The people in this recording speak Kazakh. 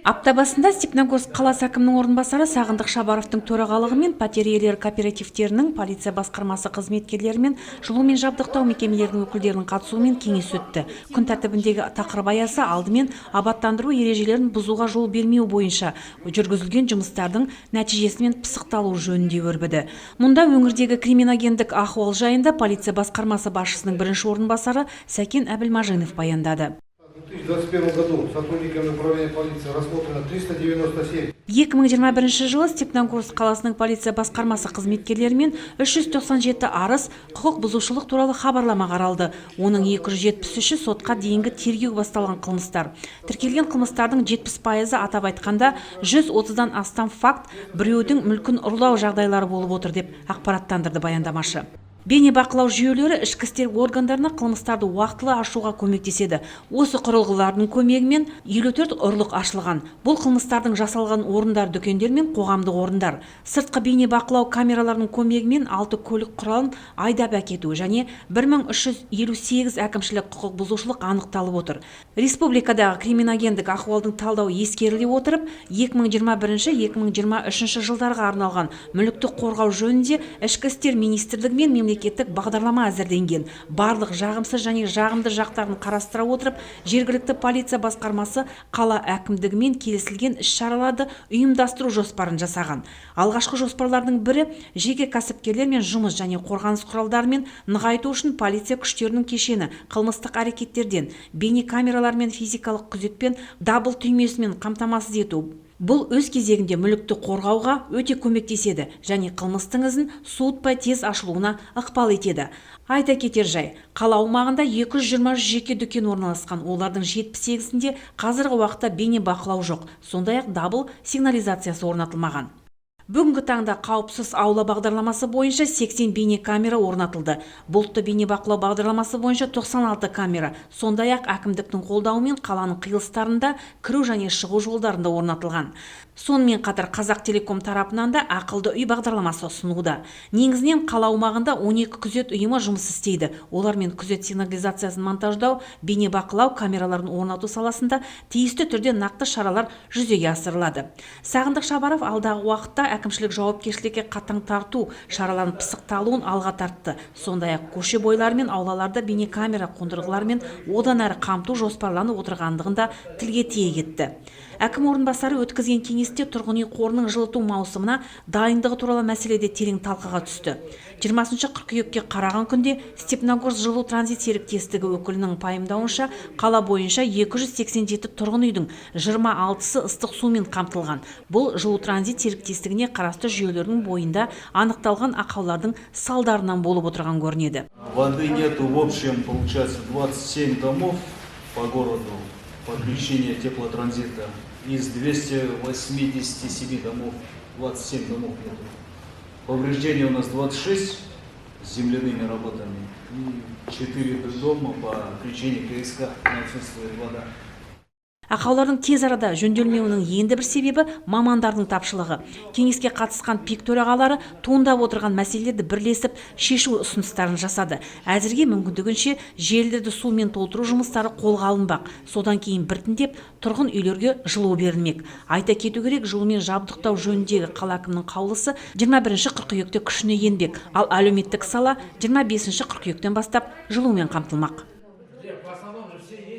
Апта басында Степногорск қаласы әкімінің орынбасары Сағындық Шабаровтың төрағалығымен пәтер иелері кооперативтерінің, полиция басқармасы қызметкерлері мен жылумен жабдықтау мекемелерінің өкілдерінің қатысуымен кеңес өтті. Күн тәртібіндегі тақырып аясы алдымен абаттандыру ережелерін бұзуға жол бермеу бойынша жүргізілген жұмыстардың нәтижесімен пысықталу жөнінде өрбіді. Мұнда өңірдегі криминогендік ахуал жайында полиция басқармасы басшысының бірінші орынбасары Сәкен Әбілмажинов баяндады. В 2021 году сотрудниками управления полиции рассмотрено 397. 2021 жылы Степногорск қаласының полиция басқармасы қызметкерлерімен 397 арыз құқық бұзушылық туралы хабарлама қаралды. Оның 273-і сотқа дейінгі тергеу басталған қылмыстар. Тіркелген қылмыстардың 70%-ы атап айтқанда 130-дан астам факт біреудің мүлкін ұрлау жағдайлары болып отыр деп ақпараттандырды баяндамашы. Бейнебақылау жүйелері ішкі істер органдарына қылмыстарды уақытылы ашуға көмектеседі. Осы құрылғылардың көмегімен 54 ұрлық ашылған. Бұл қылмыстардың жасалған орындар, дүкендер мен қоғамдық орындар. Сыртқы бейнебақылау камераларының көмегімен 6 көлік құралын айдап әкету және 1358 әкімшілік құқық бұзушылық анықталып отыр. Республикадағы криминогендік ахуалдың талдауы ескеріле отырып, 2021-2023 жылдарға арналған мүлікті қорғау жөнінде ішкі істер министрлігі мен мемлекеттік бағдарлама әзірленген. Барлық жағымсыз және жағымды жақтарын қарастыра отырып, жергілікті полиция басқармасы қала әкімдігімен келісілген іс-шараларды ұйымдастыру жоспарын жасаған. Алғашқы жоспарлардың бірі жеке кәсіпкерлер мен жұмыс және қорғаныс құралдарымен нығайту үшін полиция күштерінің кешені қылмыстық әрекеттерден бейнекамералар мен физикалық күзетпен дабыл түймесімен қамтамасыз ету. Бұл өз кезегінде мүлікті қорғауға өте көмектеседі және қылмыстың ізін суытпай тез ашылуына ықпал етеді. Айта кетер жай, қала аумағында 220 жеке дүкен орналасқан, олардың 78-інде қазіргі уақытта бейнебақылау жоқ, сондай-ақ дабыл сигнализациясы орнатылмаған. Бүгінгі таңда қауіпсіз аула бағдарламасы бойынша 80 бейнекамера орнатылды. Бұлтты бейнебақылау бағдарламасы бойынша 96 камера. Сондай-ақ әкімдіктің қолдауымен қаланың қиылыстарында кіру және шығу жолдарында орнатылған. Сонымен қатар Қазақтелеком тарапынан да ақылды үй бағдарламасы ұсынуда. Негізінен қала аумағында 12 күзет ұйымы жұмыс істейді. Олармен күзет сигнализациясын монтаждау, бейнебақылау камераларын орнату саласында тиісті түрде нақты шаралар жүзеге асырылады. Сағындық Шабаров алдағы уақытта әкімшілік жауапкершілікке қатаң тарту шараларын пысықталуын алға тартты. Сондай-ақ көше бойлары мен аулаларда бейнекамера қондырғыларымен одан әрі қамту жоспарланып отырғандығын да тілге тиек етті. Әкім орынбасары өткізген кеңесте тұрғын үй қорының жылыту маусымына дайындығы туралы мәселеде терең талқыға түсті. 20 қыркүйекке қараған күнде Степногорск жылу транзит серіктестігі өкілінің пайымдауынша қала бойынша 287 тұрғын үйдің 26-сы ыстық сумен қамтылған. Бұл жылу транзит серіктестігіне қарасты жүйелердің бойында анықталған ақаулардың салдарынан болып отырған көрінеді. Воды нету, в общем, получается 27 домов по городу подключения теплотранзита. Из 287 домов 27 домов нету. Повреждения у нас 26 с земляными работами и 4 дома по включению КСК, но отсутствует вода. Ақаулардың тез арада жөнделмеуінің енді бір себебі мамандардың тапшылығы. Кеңеске қатысқан ПИК төрағалары туындап отырған мәселелерді бірлесіп шешу ұсыныстарын жасады. Әзірге мүмкіндігінше желілерді сумен толтыру жұмыстары қолға алынбақ. Содан кейін біртіндеп тұрғын үйлерге жылу берілмек. Айта кету керек, жылумен жабдықтау жөніндегі қала әкімінің қаулысы 21 қыркүйекте күшіне енбек, ал әлеуметтік сала 25 қыркүйектен бастап жылумен қамтылмақ.